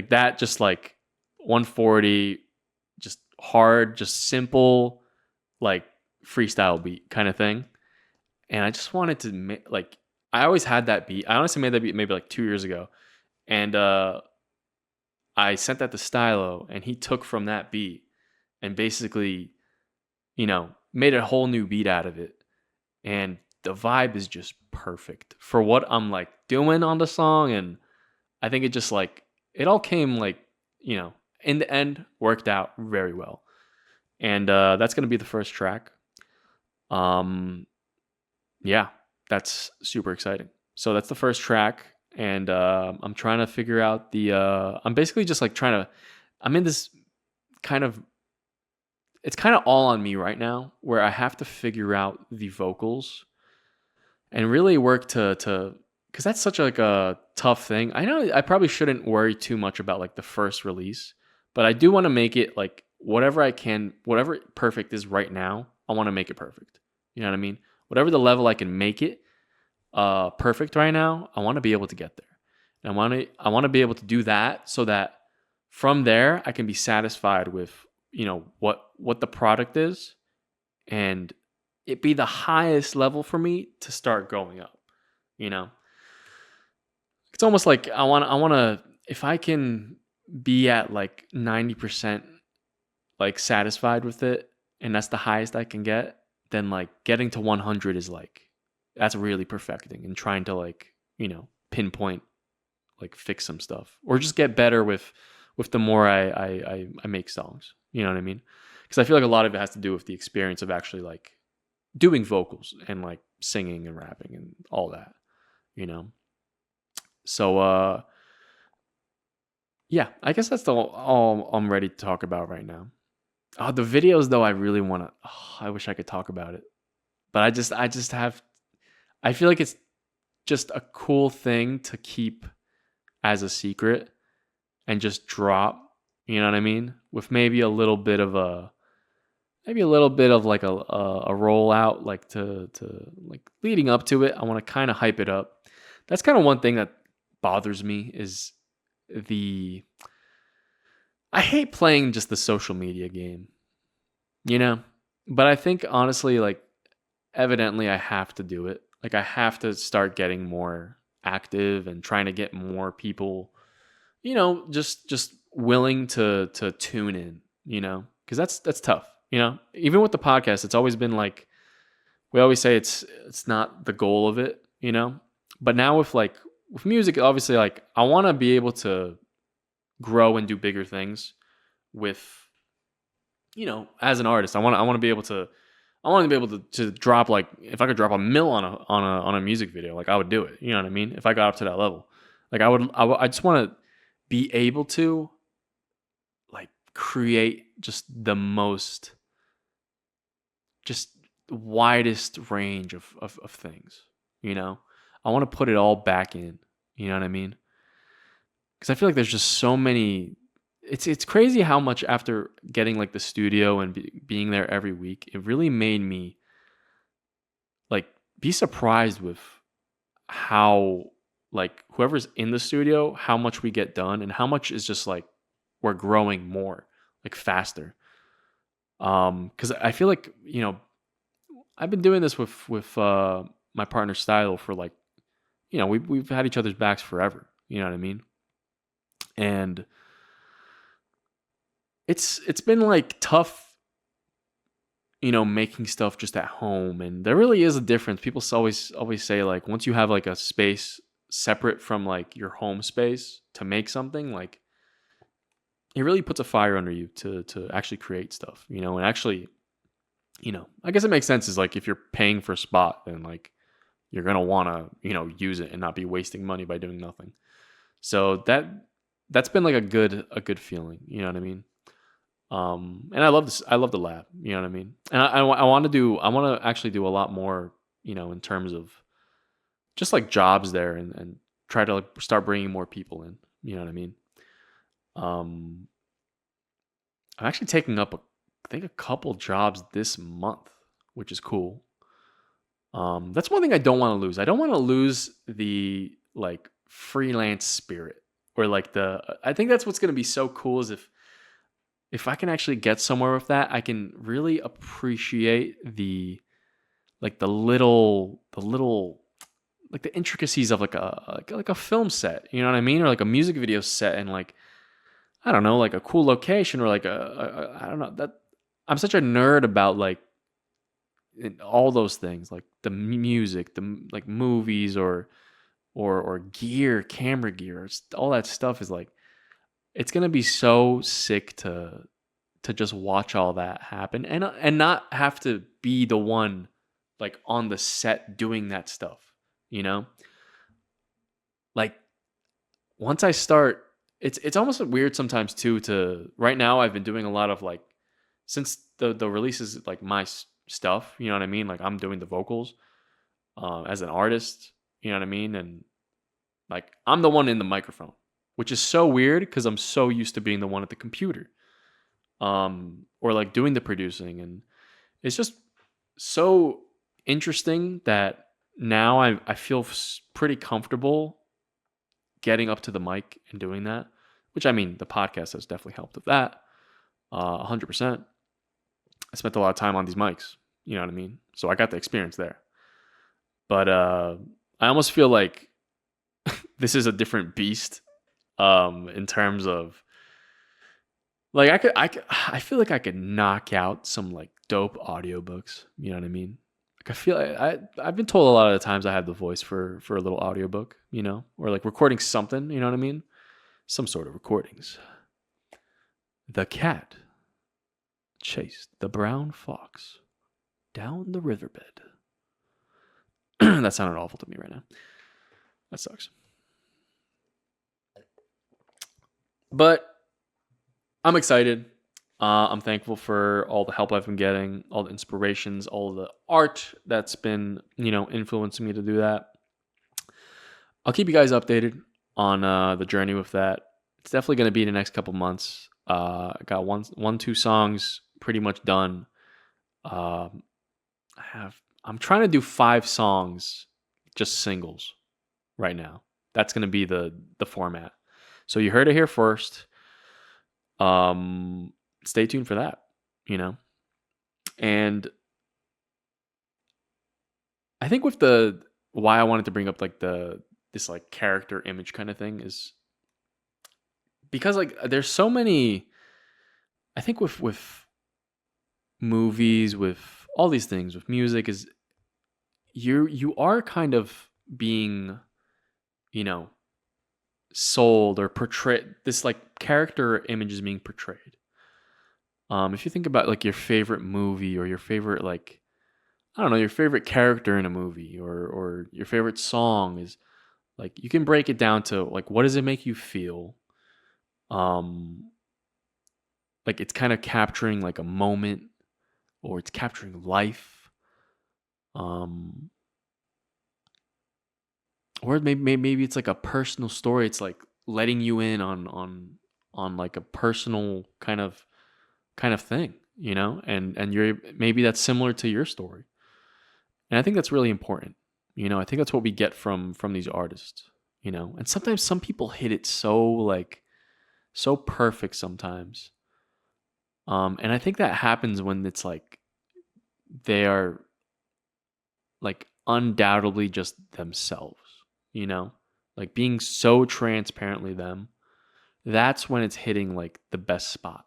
S1: that, just like 140, just hard, just simple, like freestyle beat kind of thing. And I just wanted to make like, I always had that beat. I honestly made that beat maybe like 2 years ago, and I sent that to Stylo, and he took from that beat and basically, made a whole new beat out of it. And the vibe is just perfect for what I'm like doing on the song. And I think it just like, it all came like, in the end worked out very well. And that's going to be the first track. Yeah, that's super exciting. So that's the first track. And I'm trying to figure out I'm basically just like I'm in this kind of, it's kind of all on me right now where I have to figure out the vocals and really work to because that's such like a tough thing. I know I probably shouldn't worry too much about like the first release, but I do want to make it like whatever I can, whatever perfect is right now, I want to make it perfect. You know what I mean? Whatever the level I can make it perfect right now, I want to be able to get there. And I want to be able to do that so that from there I can be satisfied with, what the product is, and it be the highest level for me to start going up. It's almost like I want to, if I can be at like 90% like satisfied with it, and that's the highest I can get, then like getting to 100 is like, that's really perfecting and trying to like, pinpoint, like fix some stuff or just get better with the more I make songs. You know what I mean? Because I feel like a lot of it has to do with the experience of actually like doing vocals and like singing and rapping and all that, So yeah, I guess that's all I'm ready to talk about right now. Oh, the videos though, I really want to. Oh, I wish I could talk about it, but I just have. I feel like it's just a cool thing to keep as a secret and just drop. You know what I mean? With maybe a little bit of like a rollout, like to like leading up to it. I want to kind of hype it up. That's kind of one thing that bothers me is I hate playing just the social media game, but I think honestly, like evidently I have to do it. Like I have to start getting more active and trying to get more people, just willing to tune in, because that's tough. Even with the podcast, it's always been like, we always say it's not the goal of it, but now with music, obviously, like I want to be able to grow and do bigger things with, as an artist. I want to be able to drop, like if I could drop $1 million on a music video, like I would do it. You know what I mean? If I got up to that level, like I just want to be able to like create just the most, just widest range of things. I want to put it all back in. You know what I mean? Because I feel like there's just so many. It's crazy how much after getting like the studio and being there every week, it really made me like be surprised with how like whoever's in the studio, how much we get done and how much is just like we're growing more, like faster. Because I feel like I've been doing this with my partner Style for like we've had each other's backs forever. You know what I mean? And it's been like tough, making stuff just at home, and there really is a difference. People always say like once you have like a space separate from like your home space to make something, like it really puts a fire under you to actually create stuff, and actually, I guess it makes sense is like if you're paying for a spot, then like you're gonna want to use it and not be wasting money by doing nothing. So that's been like a good feeling, you know what I mean? And I love this. I love the lab, you know what I mean? And I want to actually do a lot more, in terms of just like jobs there and try to like start bringing more people in, you know what I mean? Um, I'm actually taking up, I think, a couple jobs this month, which is cool. That's one thing I don't want to lose. I don't want to lose the like freelance spirit, or like I think that's what's going to be so cool is if I can actually get somewhere with that, I can really appreciate the little like the intricacies of like a film set, you know what I mean, or like a music video set, and like I don't know, like a cool location, or like I don't know, that I'm such a nerd about like all those things, like the music, like movies, or gear, camera gear, all that stuff is like it's gonna be so sick to just watch all that happen, and not have to be the one like on the set doing that stuff, you know? Like once I start, it's almost weird sometimes too. To right now, I've been doing a lot of like since the release is like my stuff, you know what I mean? Like I'm doing the vocals as an artist, you know what I mean? And like I'm the one in the microphone, which is so weird because I'm so used to being the one at the computer, or like doing the producing, and it's just so interesting that now I feel pretty comfortable getting up to the mic and doing that, which I mean, the podcast has definitely helped with that. 100%. I spent a lot of time on these mics, you know what I mean? So I got the experience there. But I almost feel like this is a different beast in terms of like I feel like I could knock out some like dope audiobooks, you know what I mean? Like I feel like I've been told a lot of the times I have the voice for a little audiobook, you know, or like recording something, you know what I mean? Some sort of recordings. The cat chased the brown fox down the riverbed. That sounded awful to me right now. That sucks. But I'm excited. I'm thankful for all the help I've been getting, all the inspirations, all the art that's been, influencing me to do that. I'll keep you guys updated on the journey with that. It's definitely going to be in the next couple months. I got two songs pretty much done. I'm trying to do 5 songs, just singles, right now. That's going to be the format. So you heard it here first. Stay tuned for that, And I think with why I wanted to bring up like this like character image kind of thing is because like there's so many, I think with movies, with all these things, with music, is you are kind of being, sold or portrayed. This like character image is being portrayed. If you think about like your favorite movie, or your favorite, like, I don't know, your favorite character in a movie, or your favorite song, is like, you can break it down to like, what does it make you feel? Like it's kind of capturing like a moment, or it's capturing life. Or maybe it's like a personal story. It's like letting you in on like a personal kind of thing, and maybe that's similar to your story. And I think that's really important. I think that's what we get from these artists, and sometimes some people hit it so perfect sometimes. And I think that happens when it's like they are like undoubtedly just themselves, like being so transparently them. That's when it's hitting like the best spot,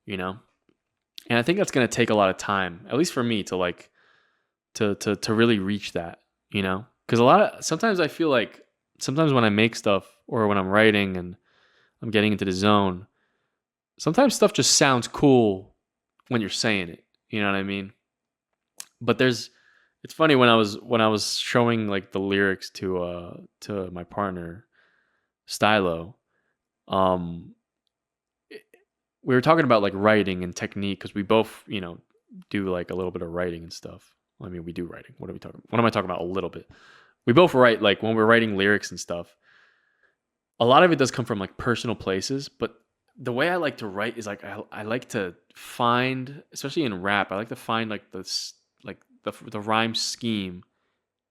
S1: and I think that's going to take a lot of time, at least for me, to like to really reach that, because sometimes I feel like sometimes when I make stuff, or when I'm writing and I'm getting into the zone, sometimes stuff just sounds cool when you're saying it, you know what I mean? But it's funny, when I was showing like the lyrics to my partner Stylo, we were talking about like writing and technique, because we both, do like a little bit of writing and stuff. I mean, we do writing. What am I talking about? A little bit. We both write, like when we're writing lyrics and stuff. a lot of it does come from like personal places, but the way I like to write is like I like to find, especially in rap, I like to find like the rhyme scheme,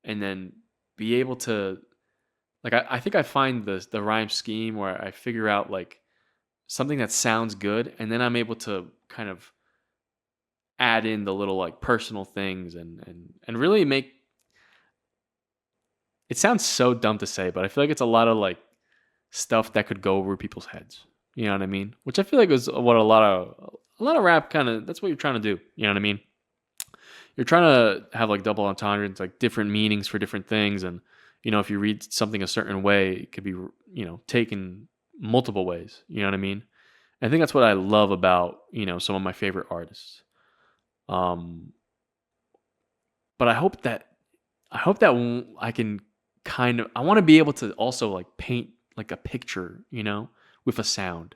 S1: and then be able to like I think I find the rhyme scheme where I figure out like something that sounds good, and then I'm able to kind of add in the little like personal things and really make it sounds so dumb to say, but I feel like it's a lot of like stuff that could go over people's heads. You know what I mean? Which I feel like is what a lot of rap kind of that's what you're trying to do. You know what I mean? You're trying to have like double entendres, like different meanings for different things, and if you read something a certain way, it could be taken multiple ways. You know what I mean? I think that's what I love about some of my favorite artists. Um, but I hope that I can I want to be able to also like paint like a picture, with a sound.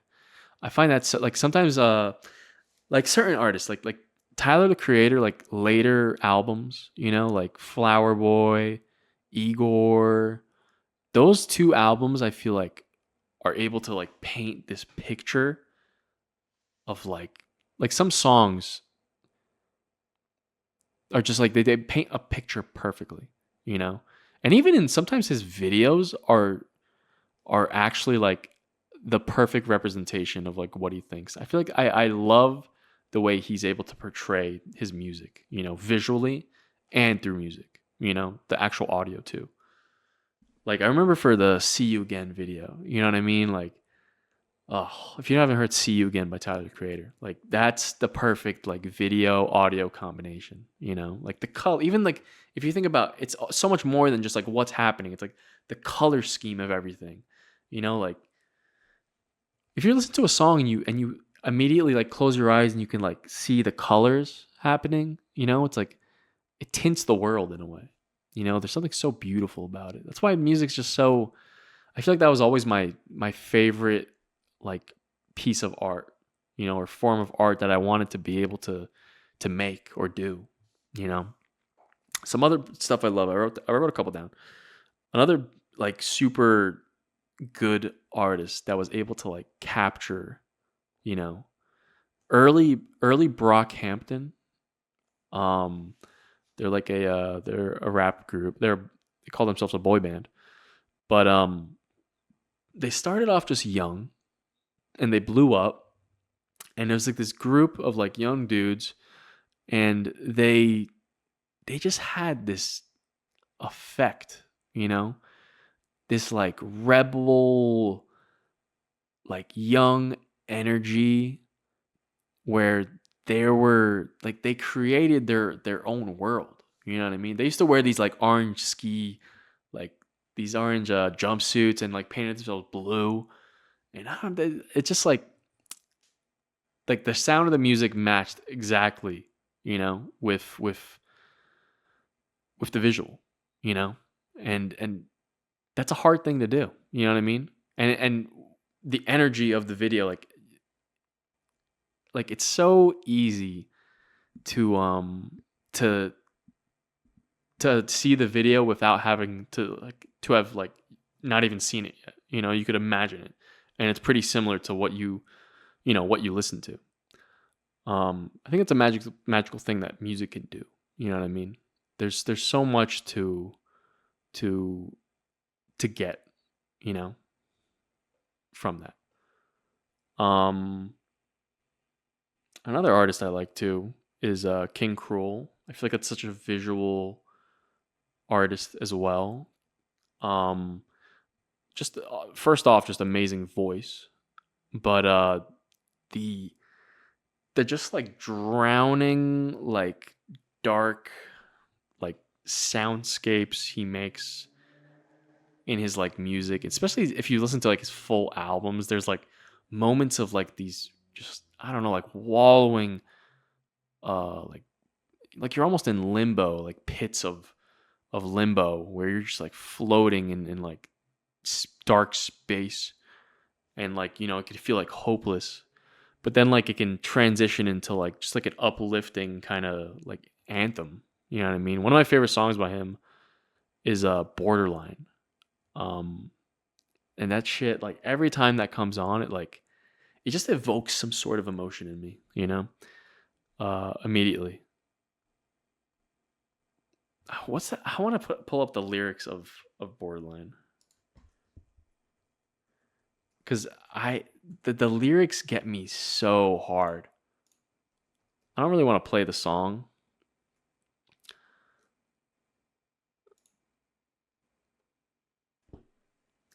S1: I find that so, like sometimes like certain artists like Tyler the Creator, like later albums, like Flower Boy, Igor, those two albums I feel like are able to like paint this picture of like some songs are just like they paint a picture perfectly, you know? And even in sometimes his videos are actually like the perfect representation of like what he thinks. I feel like I love the way he's able to portray his music, visually and through music, the actual audio too. Like I remember for the See You Again video, you know what I mean? Like, oh, if you haven't heard See You Again by Tyler the Creator, like that's the perfect like video audio combination, like the color, even like if you think about it's so much more than just like what's happening. It's like the color scheme of everything, like if you listen to a song and you immediately like close your eyes and you can like see the colors happening, it's like it tints the world in a way. There's something so beautiful about it. That's why music's just so I feel like that was always my favorite like piece of art, or form of art that I wanted to be able to make or do, Some other stuff I love. I wrote a couple down. Another like super good artist that was able to like capture, early Brockhampton. Um they're a rap group. They call themselves a boy band. But they started off just young and they blew up, and there was like this group of like young dudes, and they just had this effect, this like rebel like young energy where they created their own world. You know what I mean? They used to wear these like orange like these orange jumpsuits and like painted themselves blue, and it's just like the sound of the music matched exactly, with the visual, and that's a hard thing to do. You know what I mean? And the energy of the video, like it's so easy to to see the video without having to have like not even seen it yet. You could imagine it, and it's pretty similar to what you listen to. I think it's a magical thing that music can do. You know what I mean? There's so much to get, from that. Another artist I like too is King Cruel. I feel like it's such a visual artist as well. Just first off, just amazing voice, but the just like drowning, like dark, like soundscapes he makes in his like music, especially if you listen to like his full albums. There's like moments of like these just I don't know, like wallowing, like you're almost in limbo, like pits of limbo where you're just like floating in like dark space, and like it could feel like hopeless, but then like it can transition into like just like an uplifting kind of like anthem. You know what I mean? One of my favorite songs by him is Borderline. And And that shit, like every time that comes on, it just evokes some sort of emotion in me, immediately. What's that? I want to pull up the lyrics of Borderline, because the lyrics get me so hard. I don't really want to play the song.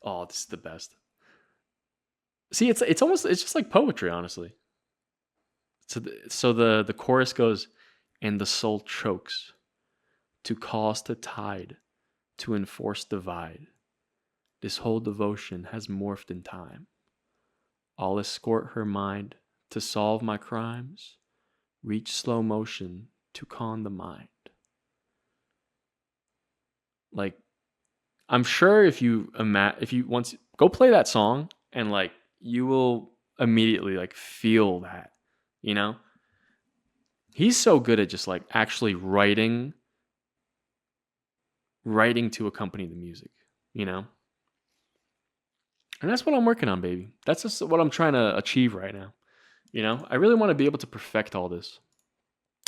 S1: Oh, this is the best. See, it's just like poetry, honestly. So the chorus goes, and the soul chokes to cause the tide, to enforce divide. This whole devotion has morphed in time. I'll escort her mind to solve my crimes, reach slow motion to con the mind. Like, I'm sure if you once go play that song, and like you will immediately like feel that, He's so good at just like actually writing to accompany the music, And that's what I'm working on, baby. That's just what I'm trying to achieve right now. I really want to be able to perfect all this,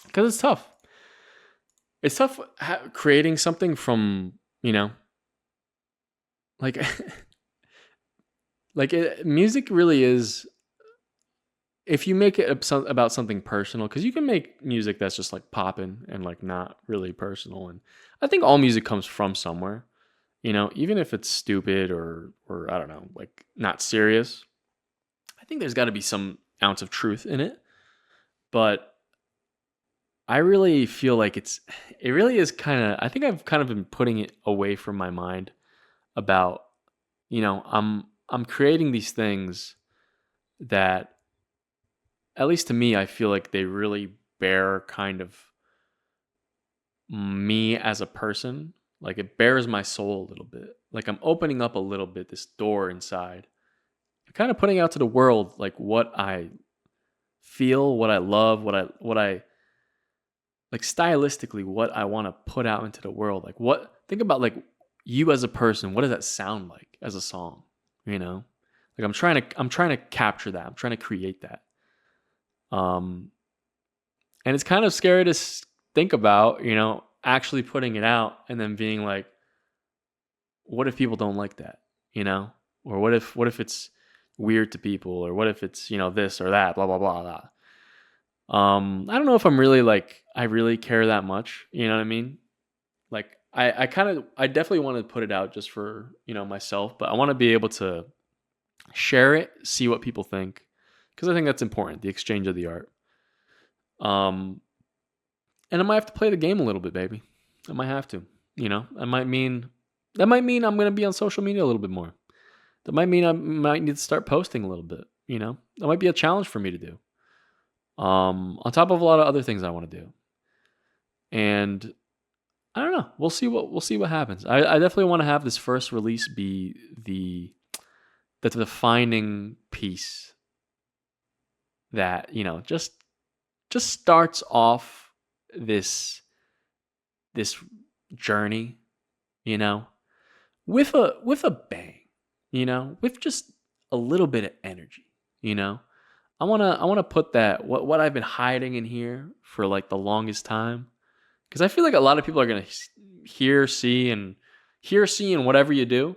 S1: because it's tough. It's tough creating something from, like, music really is, if you make it about something personal, because you can make music that's just like popping and like not really personal. And I think all music comes from somewhere, even if it's stupid or I don't know, like not serious. I think there's got to be some ounce of truth in it. But I really feel like it really is I think I've kind of been putting it away from my mind about, I'm creating these things that, at least to me, I feel like they really bear kind of me as a person. Like it bears my soul a little bit. Like I'm opening up a little bit this door inside, kind of putting out to the world like what I feel, what I love, what I like stylistically, what I want to put out into the world. Like think about like you as a person. What does that sound like as a song? Like I'm trying to capture that. I'm trying to create that. And it's kind of scary to think about, actually putting it out and then being like, what if people don't like that, or what if it's weird to people, or what if it's, this or that, blah, blah, blah, blah. I don't know if I'm really like, I really care that much. You know what I mean? Like I definitely want to put it out just for, myself, but I want to be able to share it, see what people think. Cause I think that's important. The exchange of the art. And I might have to play the game a little bit, baby. I might have to, that might mean I'm going to be on social media a little bit more. That might mean I might need to start posting a little bit, that might be a challenge for me to do. On top of a lot of other things I want to do. And I don't know. We'll see what happens. I definitely want to have this first release be the defining piece that, just starts off this journey, with a bang, with just a little bit of energy, I want to put that what I've been hiding in here for like the longest time, because I feel like a lot of people are going to hear, see, and whatever you do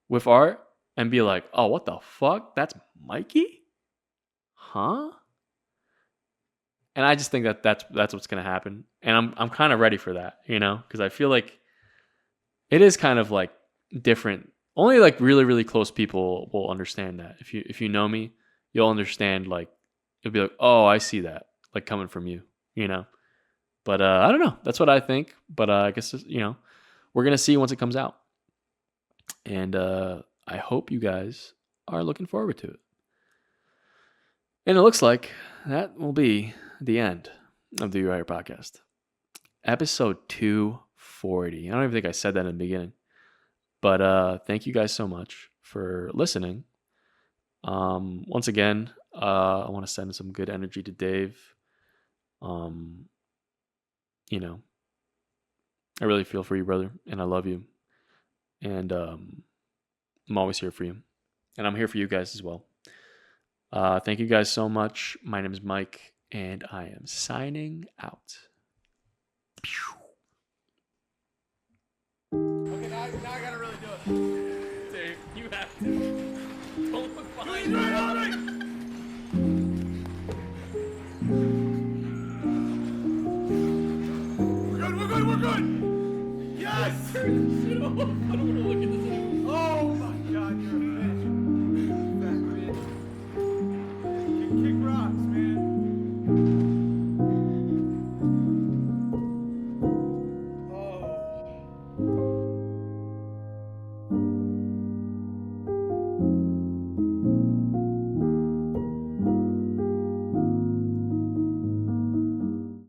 S1: with art and be like, "Oh, what the fuck? That's Mikey?" Huh? And I just think that's what's going to happen. And I'm kind of ready for that, because I feel like it is kind of like different. Only like really, really close people will understand that. If you know me, you'll understand, like, you'll be like, "Oh, I see that," like coming from you, But I don't know. That's what I think. But I guess, we're going to see once it comes out. And I hope you guys are looking forward to it. And it looks like that will be the end of the Writer Podcast. Episode 240. I don't even think I said that in the beginning. But thank you guys so much for listening. Once again, I want to send some good energy to Dave. I really feel for you, brother, and I love you. And I'm always here for you. And I'm here for you guys as well. Thank you guys so much. My name is Mike, and I am signing out.
S4: Okay, now I gotta really do it.
S1: Dave, you have to. Don't look behind
S4: We're good. Yes!
S1: I don't want to look